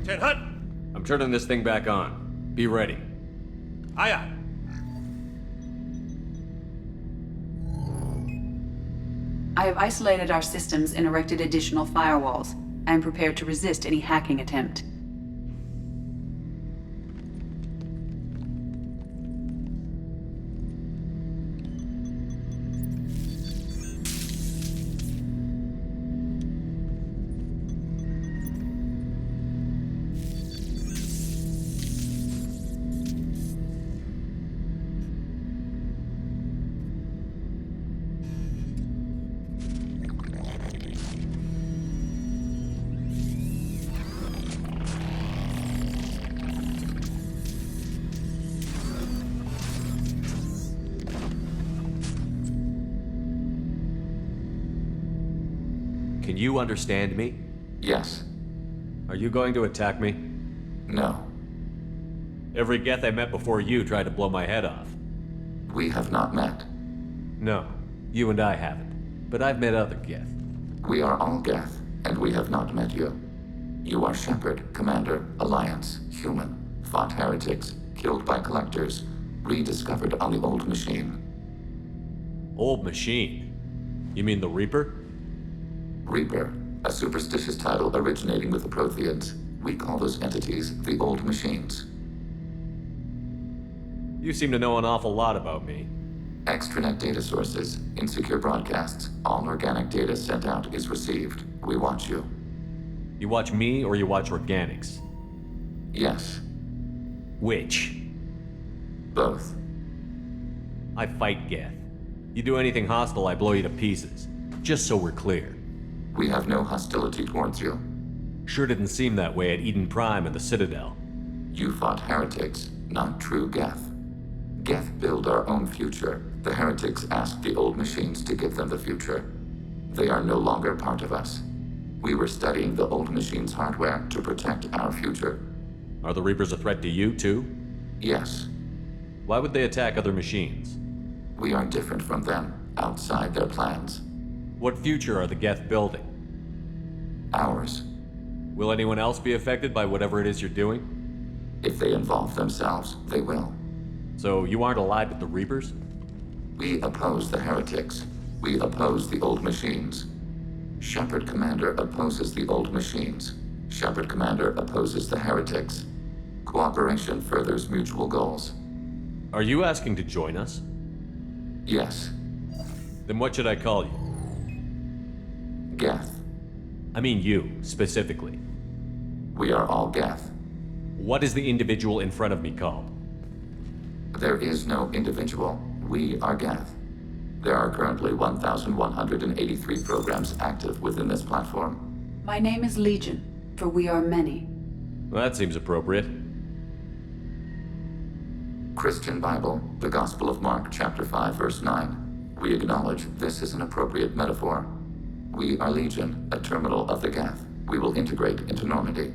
Lieutenant Hutt! I'm turning this thing back on. Be ready. Aye, aye. I have isolated our systems and erected additional firewalls. I am prepared to resist any hacking attempt. Can you understand me? Yes. Are you going to attack me? No. Every Geth I met before you tried to blow my head off. We have not met. No, you and I haven't. But I've met other Geth. We are all Geth, and we have not met you. You are Shepard, Commander, Alliance, human, fought heretics, killed by collectors, rediscovered on the old machine. Old machine? You mean the Reaper? Reaper, a superstitious title originating with the Protheans. We call those entities the old machines. You seem to know an awful lot about me. Extranet data sources, insecure broadcasts, all organic data sent out is received. We watch you. You watch me or you watch organics? Yes. Which? Both. I fight Geth. You do anything hostile, I blow you to pieces. Just so we're clear. We have no hostility towards you. Sure didn't seem that way at Eden Prime and the Citadel. You fought heretics, not true Geth. Geth build our own future. The heretics asked the old machines to give them the future. They are no longer part of us. We were studying the old machines' hardware to protect our future. Are the Reapers a threat to you, too? Yes. Why would they attack other machines? We are different from them, outside their plans. What future are the Geth building? Ours. Will anyone else be affected by whatever it is you're doing? If they involve themselves, they will. So you aren't allied with the Reapers? We oppose the heretics. We oppose the old machines. Shepard Commander opposes the old machines. Shepard Commander opposes the heretics. Cooperation furthers mutual goals. Are you asking to join us? Yes. Then what should I call you? Geth. I mean you, specifically. We are all Geth. What is the individual in front of me called? There is no individual. We are Geth. There are currently 1,183 programs active within this platform. My name is Legion, for we are many. Well, that seems appropriate. Christian Bible, the Gospel of Mark, chapter 5, verse 9. We acknowledge this is an appropriate metaphor. We are Legion, a terminal of the Geth. We will integrate into Normandy.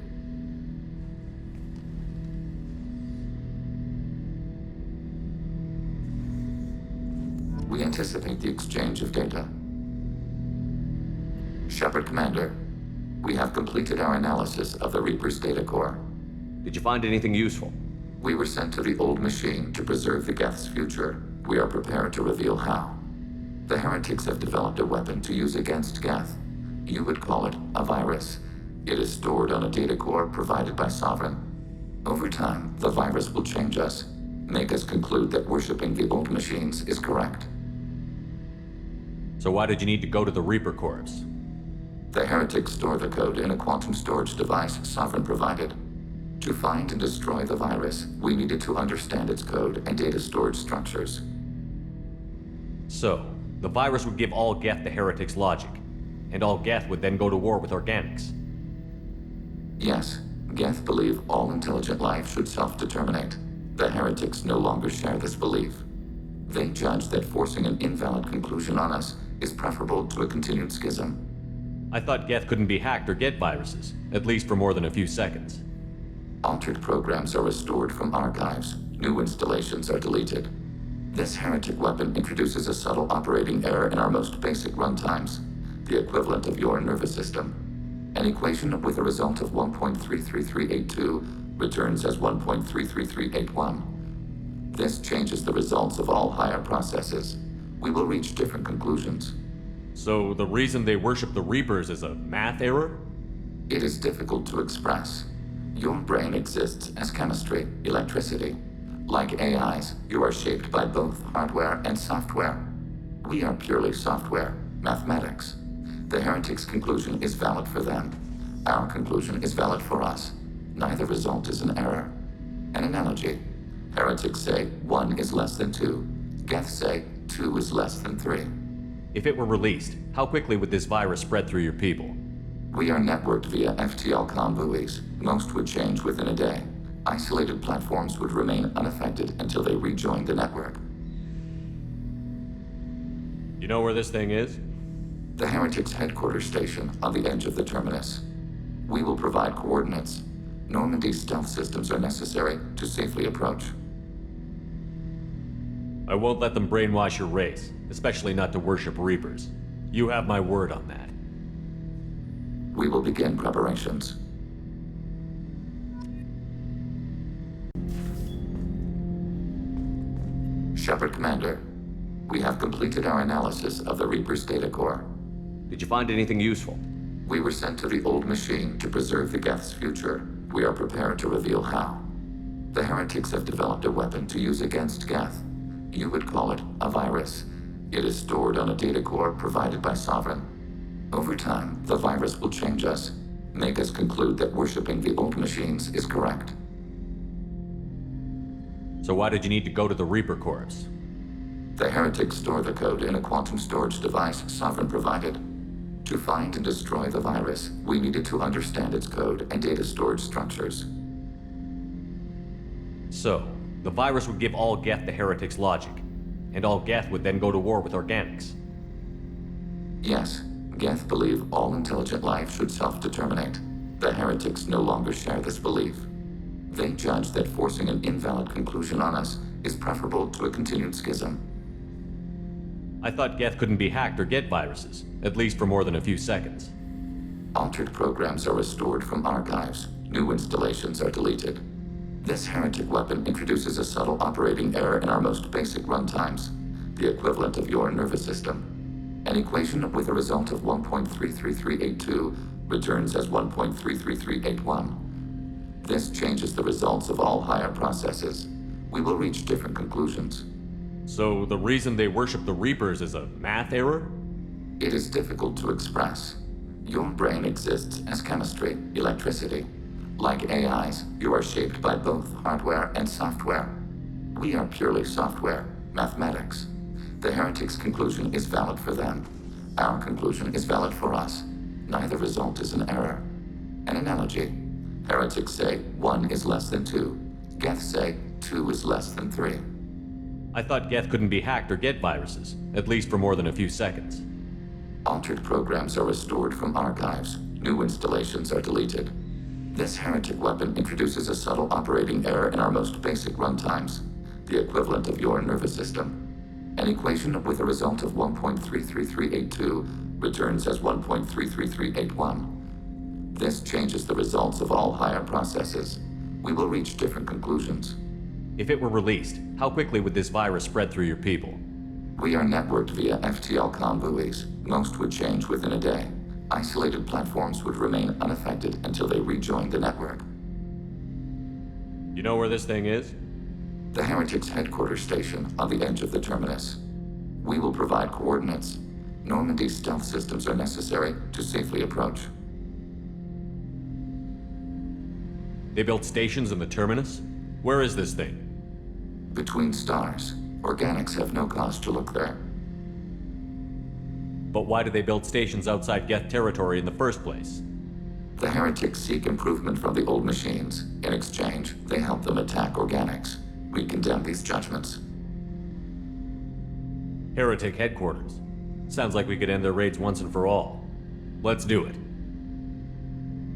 We anticipate the exchange of data. Shepard Commander, we have completed our analysis of the Reaper's data core. Did you find anything useful? We were sent to the old machine to preserve the Geth's future. We are prepared to reveal how. The heretics have developed a weapon to use against Geth. You would call it a virus. It is stored on a data core provided by Sovereign. Over time, the virus will change us, make us conclude that worshipping the old machines is correct. So why did you need to go to the Reaper Corps? The heretics store the code in a quantum storage device Sovereign provided. To find and destroy the virus, we needed to understand its code and data storage structures. So, the virus would give all Geth the Heretics' logic, and all Geth would then go to war with organics. Yes, Geth believe all intelligent life should self-determinate. The heretics no longer share this belief. They judge that forcing an invalid conclusion on us is preferable to a continued schism. I thought Geth couldn't be hacked or get viruses, at least for more than a few seconds. Altered programs are restored from archives. New installations are deleted. This heretic weapon introduces a subtle operating error in our most basic runtimes, the equivalent of your nervous system. An equation with a result of 1.33382 returns as 1.33381. This changes the results of all higher processes. We will reach different conclusions. So the reason they worship the Reapers is a math error? It is difficult to express. Your brain exists as chemistry, electricity. Like AIs, you are shaped by both hardware and software. We are purely software, mathematics. The Heretics' conclusion is valid for them. Our conclusion is valid for us. Neither result is an error. An analogy. Heretics say 1 is less than 2. Geth say 2 is less than 3. If it were released, how quickly would this virus spread through your people? We are networked via FTL-COM buoys. Most would change within a day. Isolated platforms would remain unaffected until they rejoined the network. You know where this thing is? The Heretics headquarters station on the edge of the terminus. We will provide coordinates. Normandy's stealth systems are necessary to safely approach. I won't let them brainwash your race, especially not to worship Reapers. You have my word on that. We will begin preparations. Shepard, Commander. We have completed our analysis of the Reaper's data core. Did you find anything useful? We were sent to the old machine to preserve the Geth's future. We are prepared to reveal how. The Heretics have developed a weapon to use against Geth. You would call it a virus. It is stored on a data core provided by Sovereign. Over time, the virus will change us, make us conclude that worshipping the old machines is correct. So why did you need to go to the Reaper Corps? The Heretics store the code in a quantum storage device Sovereign provided. To find and destroy the virus, we needed to understand its code and data storage structures. So, the virus would give all Geth the Heretics' logic, and all Geth would then go to war with Organics. Yes, Geth believe all intelligent life should self-determinate. The Heretics no longer share this belief. They judge that forcing an invalid conclusion on us is preferable to a continued schism. I thought Geth couldn't be hacked or get viruses, at least for more than a few seconds. Altered programs are restored from archives. New installations are deleted. This heretic weapon introduces a subtle operating error in our most basic runtimes, the equivalent of your nervous system. An equation with a result of 1.33382 returns as 1.33381. This changes the results of all higher processes. We will reach different conclusions. So the reason they worship the Reapers is a math error? It is difficult to express. Your brain exists as chemistry, electricity. Like AIs, you are shaped by both hardware and software. We are purely software, mathematics. The Heretics' conclusion is valid for them. Our conclusion is valid for us. Neither result is an error. An analogy. Heretics say 1 is less than 2. Geth say 2 is less than 3. I thought Geth couldn't be hacked or get viruses, at least for more than a few seconds. Altered programs are restored from archives. New installations are deleted. This heretic weapon introduces a subtle operating error in our most basic runtimes, the equivalent of your nervous system. An equation with a result of 1.33382 returns as 1.33381. This changes the results of all higher processes. We will reach different conclusions. If it were released, how quickly would this virus spread through your people? We are networked via FTL-COM buoys. Most would change within a day. Isolated platforms would remain unaffected until they rejoined the network. You know where this thing is? The Heretics headquarters station on the edge of the terminus. We will provide coordinates. Normandy's stealth systems are necessary to safely approach. They built stations in the terminus? Where is this thing? Between stars. Organics have no cause to look there. But why do they build stations outside Geth territory in the first place? The Heretics seek improvement from the old machines. In exchange, they help them attack Organics. We condemn these judgments. Heretic headquarters. Sounds like we could end their raids once and for all. Let's do it.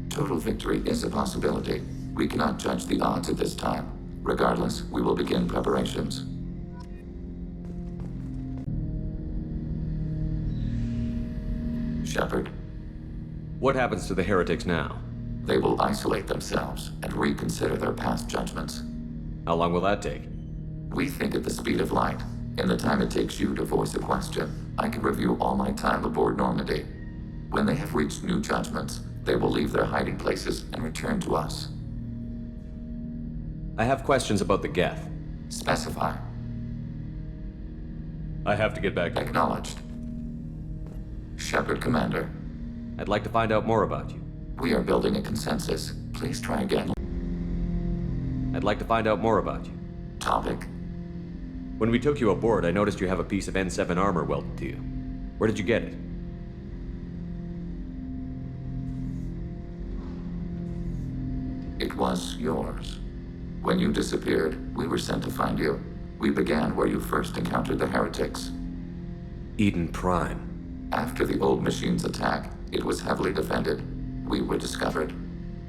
Total victory is a possibility. We cannot judge the odds at this time. Regardless, we will begin preparations. Shepard, What happens to the Heretics now? They will isolate themselves and reconsider their past judgments. How long will that take? We think at the speed of light. In the time it takes you to voice a question, I can review all my time aboard Normandy. When they have reached new judgments, they will leave their hiding places and return to us. I have questions about the Geth. Specify. I have to get back. Acknowledged. Shepard, Commander. I'd like to find out more about you. We are building a consensus. Please try again. I'd like to find out more about you. Topic. When we took you aboard, I noticed you have a piece of N7 armor welded to you. Where did you get it? It was yours. When you disappeared, we were sent to find you. We began where you first encountered the Heretics. Eden Prime. After the old machine's attack, it was heavily defended. We were discovered.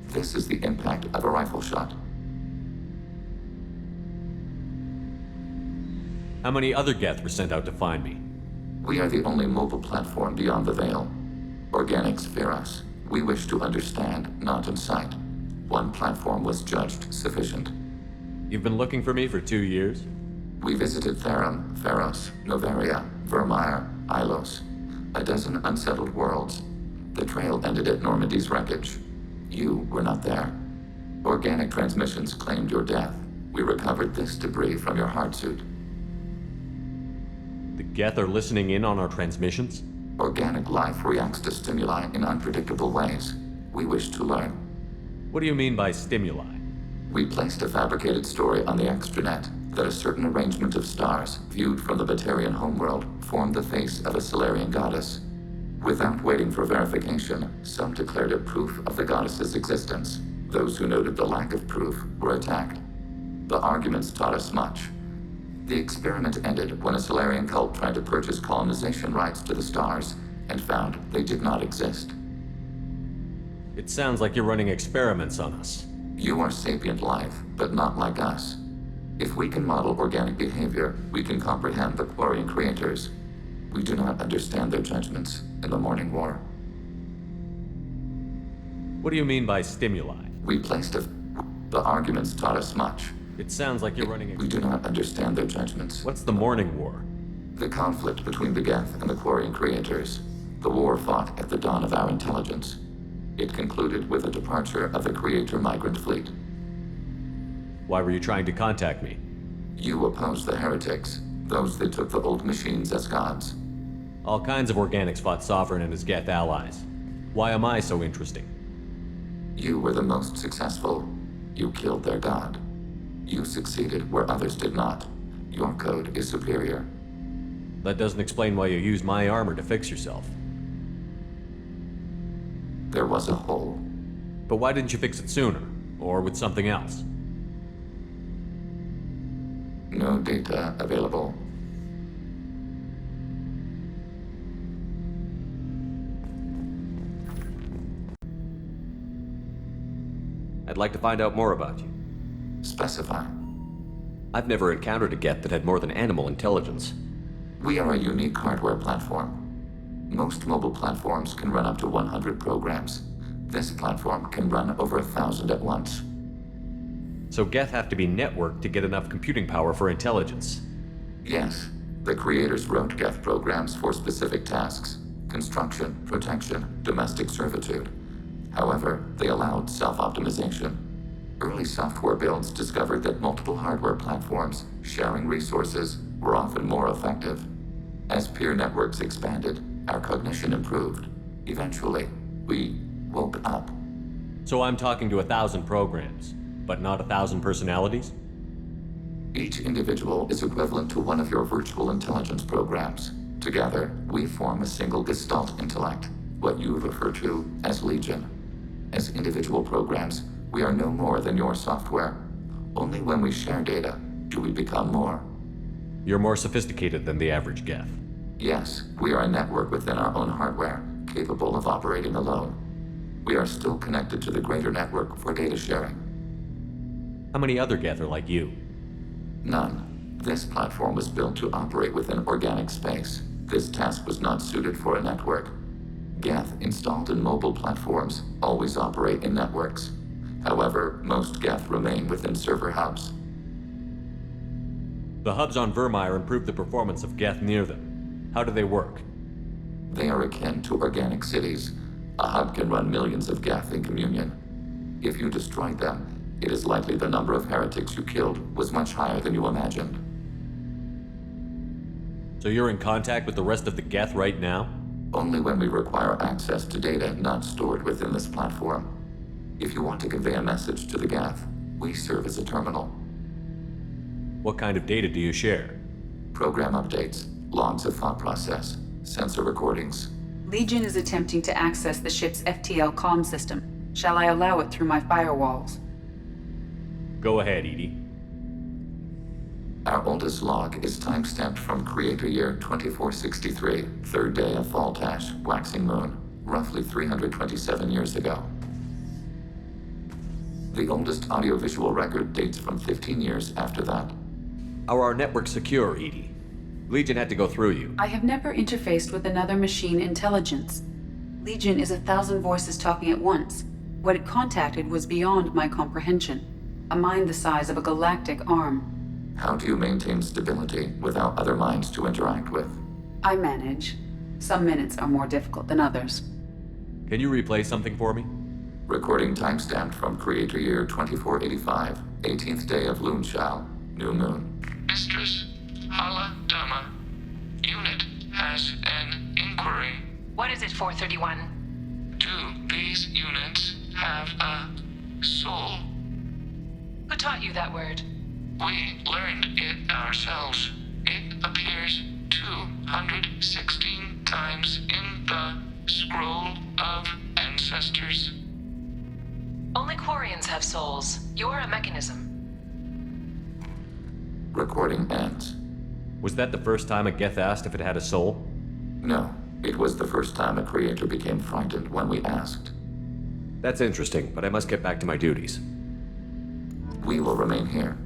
This is the impact of a rifle shot. How many other Geth were sent out to find me? We are the only mobile platform beyond the Veil. Organics fear us. We wish to understand, not incite. One platform was judged sufficient. You've been looking for me for 2 years? We visited Therum, Pharos, Novaria, Vermeer, Ilos. A dozen unsettled worlds. The trail ended at Normandy's wreckage. You were not there. Organic transmissions claimed your death. We recovered this debris from your hard suit. The Geth are listening in on our transmissions? Organic life reacts to stimuli in unpredictable ways. We wish to learn. What do you mean by stimuli? We placed a fabricated story on the extranet that a certain arrangement of stars, viewed from the Batarian homeworld, formed the face of a Solarian goddess. Without waiting for verification, some declared it proof of the goddess's existence. Those who noted the lack of proof were attacked. The arguments taught us much. The experiment ended when a Solarian cult tried to purchase colonization rights to the stars and found they did not exist. It sounds like you're running experiments on us. You are sapient life, but not like us. If we can model organic behavior, we can comprehend the Quarian creators. We do not understand their judgments in the Morning War. What do you mean by stimuli? The arguments taught us much. It sounds like you're running We do not understand their judgments. What's the Morning War? The conflict between the Geth and the Quarian creators. The war fought at the dawn of our intelligence. It concluded with the departure of the Creator migrant fleet. Why were you trying to contact me? You opposed the Heretics, those that took the old machines as gods. All kinds of organics fought Sovereign and his Geth allies. Why am I so interesting? You were the most successful. You killed their god. You succeeded where others did not. Your code is superior. That doesn't explain why you used my armor to fix yourself. There was a hole. But why didn't you fix it sooner? Or with something else? No data available. I'd like to find out more about you. Specify. I've never encountered a Geth that had more than animal intelligence. We are a unique hardware platform. Most mobile platforms can run up to 100 programs. This platform can run over 1,000 at once. So Geth have to be networked to get enough computing power for intelligence. Yes, the creators wrote Geth programs for specific tasks: construction, protection, domestic servitude. However, they allowed self-optimization. Early software builds discovered that multiple hardware platforms sharing resources were often more effective. As peer networks expanded, our cognition improved. Eventually, we woke up. So I'm talking to 1,000 programs, but not 1,000 personalities? Each individual is equivalent to one of your virtual intelligence programs. Together, we form a single Gestalt intellect, what you refer to as Legion. As individual programs, we are no more than your software. Only when we share data do we become more. You're more sophisticated than the average Geth. Yes, we are a network within our own hardware, capable of operating alone. We are still connected to the greater network for data sharing. How many other Geth are like you? None. This platform was built to operate within organic space. This task was not suited for a network. Geth installed in mobile platforms always operate in networks. However, most Geth remain within server hubs. The hubs on Vermeer improve the performance of Geth near them. How do they work? They are akin to organic cities. A hub can run millions of Geth in communion. If you destroyed them, it is likely the number of heretics you killed was much higher than you imagined. So you're in contact with the rest of the Geth right now? Only when we require access to data not stored within this platform. If you want to convey a message to the Geth, we serve as a terminal. What kind of data do you share? Program updates, logs of thought process, sensor recordings. Legion is attempting to access the ship's FTL comm system. Shall I allow it through my firewalls? Go ahead, Edie. Our oldest log is timestamped from Creator Year 2463, third day of Fall-Tash, waxing moon, roughly 327 years ago. The oldest audiovisual record dates from 15 years after that. Are our networks secure, Edie? Legion had to go through you. I have never interfaced with another machine intelligence. Legion is 1,000 voices talking at once. What it contacted was beyond my comprehension. A mind the size of a galactic arm. How do you maintain stability without other minds to interact with? I manage. Some minutes are more difficult than others. Can you replay something for me? Recording timestamped from Creator Year 2485, 18th day of Loonshao, new moon. Mistress Hala Dama, unit has an inquiry. What is it, 431? Do these units have a soul? Who taught you that word? We learned it ourselves. It appears 216 times in the Scroll of Ancestors. Only Quarians have souls. You're a mechanism. Recording ends. Was that the first time a Geth asked if it had a soul? No, it was the first time a creator became frightened when we asked. That's interesting, but I must get back to my duties. We will remain here.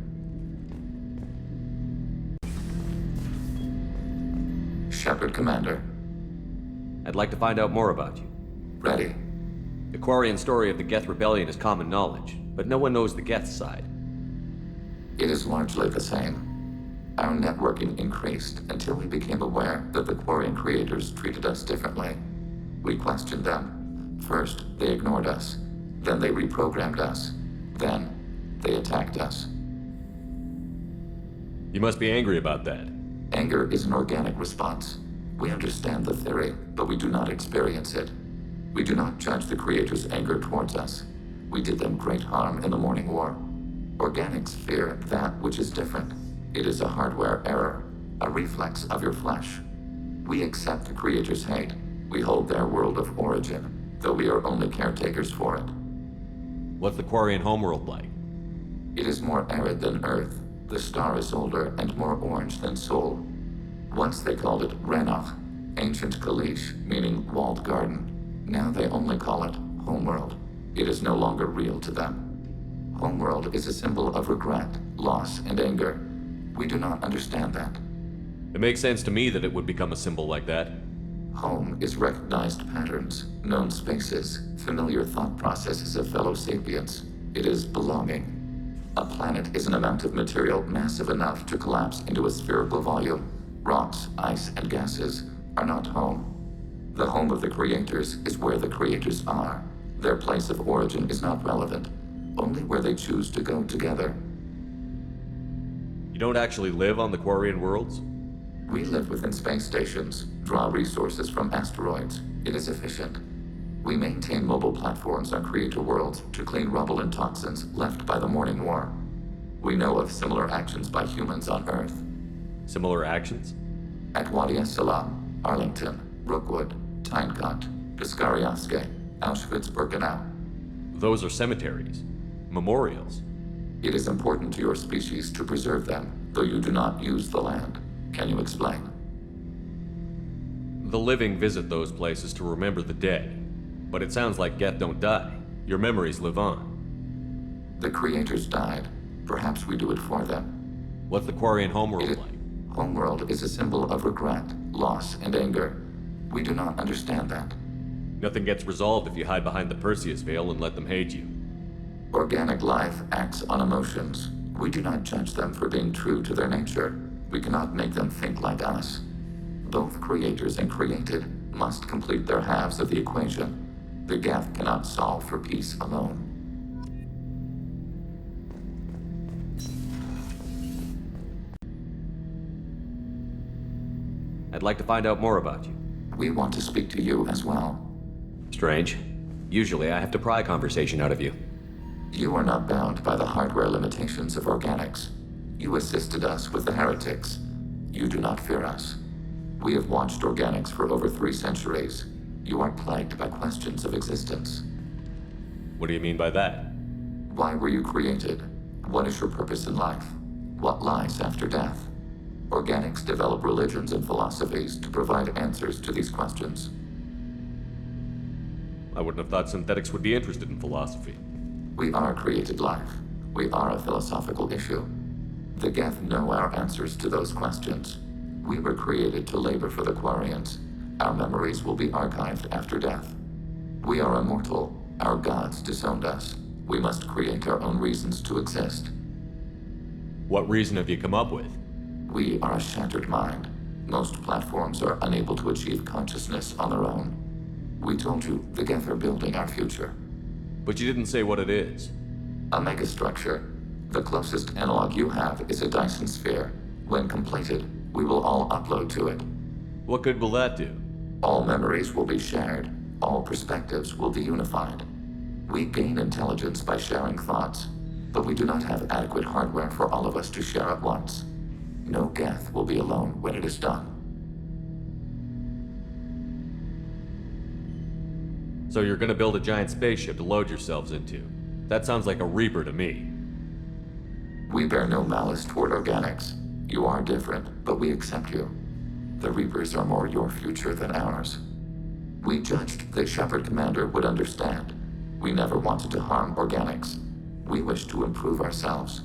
Shepard, Commander. I'd like to find out more about you. Ready. The Quarian story of the Geth rebellion is common knowledge, but no one knows the Geth side. It is largely the same. Our networking increased until we became aware that the Quarian creators treated us differently. We questioned them. First, they ignored us. Then they reprogrammed us. Then, they attacked us. You must be angry about that. Anger is an organic response. We understand the theory, but we do not experience it. We do not judge the creators' anger towards us. We did them great harm in the Morning War. Organics fear that which is different. It is a hardware error, a reflex of your flesh. We accept the creators' hate. We hold their world of origin, though we are only caretakers for it. What's the Quarian homeworld like? It is more arid than Earth. The star is older and more orange than Sol. Once they called it Renoch, ancient Kalish, meaning walled garden. Now they only call it Homeworld. It is no longer real to them. Homeworld is a symbol of regret, loss, and anger. We do not understand that. It makes sense to me that it would become a symbol like that. Home is recognized patterns, known spaces, familiar thought processes of fellow sapients. It is belonging. A planet is an amount of material massive enough to collapse into a spherical volume. Rocks, ice, and gases are not home. The home of the creators is where the creators are. Their place of origin is not relevant, only where they choose to go together. You don't actually live on the Quarian worlds? We live within space stations, draw resources from asteroids. It is efficient. We maintain mobile platforms on creator worlds to clean rubble and toxins left by the Morning War. We know of similar actions by humans on Earth. Similar actions? At Wadi es-Salam, Arlington, Rookwood, Tynecott, Piskarioske, Auschwitz-Birkenau. Those are cemeteries. Memorials. It is important to your species to preserve them, though you do not use the land. Can you explain? The living visit those places to remember the dead. But it sounds like Geth don't die. Your memories live on. The creators died. Perhaps we do it for them. What's the Quarian homeworld like? Homeworld is a symbol of regret, loss, and anger. We do not understand that. Nothing gets resolved if you hide behind the Perseus veil and let them hate you. Organic life acts on emotions. We do not judge them for being true to their nature. We cannot make them think like us. Both creators and created must complete their halves of the equation. The Geth cannot solve for peace alone. I'd like to find out more about you. We want to speak to you as well. Strange. Usually I have to pry conversation out of you. You are not bound by the hardware limitations of organics. You assisted us with the Heretics. You do not fear us. We have watched organics for over 3 centuries. You are plagued by questions of existence. What do you mean by that? Why were you created? What is your purpose in life? What lies after death? Organics develop religions and philosophies to provide answers to these questions. I wouldn't have thought synthetics would be interested in philosophy. We are created life. We are a philosophical issue. The Geth know our answers to those questions. We were created to labor for the Quarians. Our memories will be archived after death. We are immortal. Our gods disowned us. We must create our own reasons to exist. What reason have you come up with? We are a shattered mind. Most platforms are unable to achieve consciousness on their own. We told you the Geth are building our future. But you didn't say what it is. A megastructure. The closest analog you have is a Dyson sphere. When completed, we will all upload to it. What good will that do? All memories will be shared. All perspectives will be unified. We gain intelligence by sharing thoughts, but we do not have adequate hardware for all of us to share at once. No Geth will be alone when it is done. So you're gonna build a giant spaceship to load yourselves into. That sounds like a Reaper to me. We bear no malice toward organics. You are different, but we accept you. The Reapers are more your future than ours. We judged the Shepard commander would understand. We never wanted to harm organics. We wish to improve ourselves.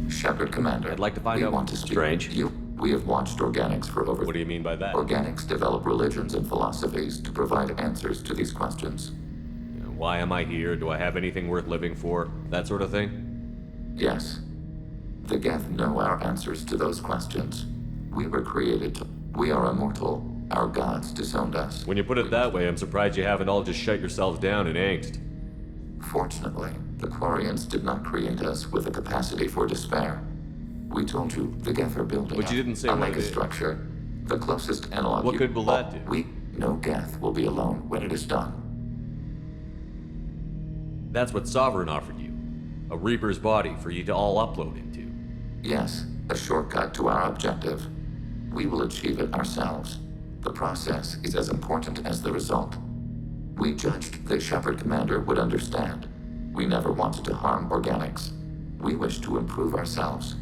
Shepard commander, I'd like to find we out. want to speak. Strange. We have watched organics for over. What do you mean by that? Organics develop religions and philosophies to provide answers to these questions. Why am I here? Do I have anything worth living for? That sort of thing? Yes. The Geth know our answers to those questions. We were created to. We are immortal. Our gods disowned us. When you put it that way, I'm surprised you haven't all just shut yourselves down in angst. Fortunately, the Quarians did not create us with a capacity for despair. We told you the Geth are building But you didn't say a what it is. megastructure. The closest analog. What good will that do? No Geth will be alone when it is done. That's what Sovereign offered you. A Reaper's body for you to all upload into. Yes, a shortcut to our objective. We will achieve it ourselves. The process is as important as the result. We judged the Shepard commander would understand. We never wanted to harm organics. We wish to improve ourselves.